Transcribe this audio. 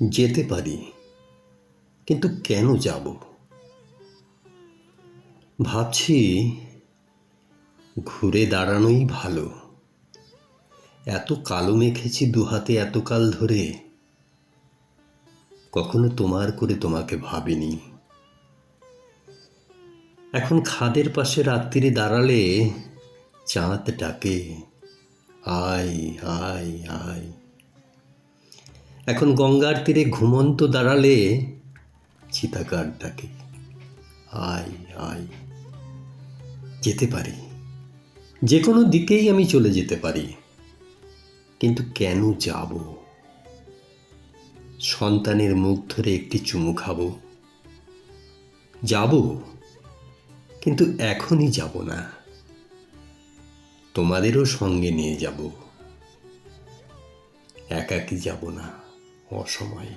যেতে পারি, কিন্তু কেন যাব? ভাবছি ঘুরে দাঁড়ানোই ভালো। এত কালো মেখেছি দুহাতে এতকাল ধরে, কখনো তোমার করে তোমাকে ভাবিনি। এখন খাদের পাশে রাত্রিরে দাঁড়ালে চাঁদ ডাকে, আয় আয় আয়। এখন গঙ্গার তীরে ঘুমন্ত দাঁড়ালে চিতাকার ডাকে, আয় আয়। যেতে পারি, যে কোনো দিকেই আমি চলে যেতে পারি, কিন্তু কেন যাব? সন্তানের মুখ ধরে একটি চুমু খাবো, যাব, কিন্তু এখনই যাব না। তোমাদেরও সঙ্গে নিয়ে যাব, একাকী যাব না অসময়ে।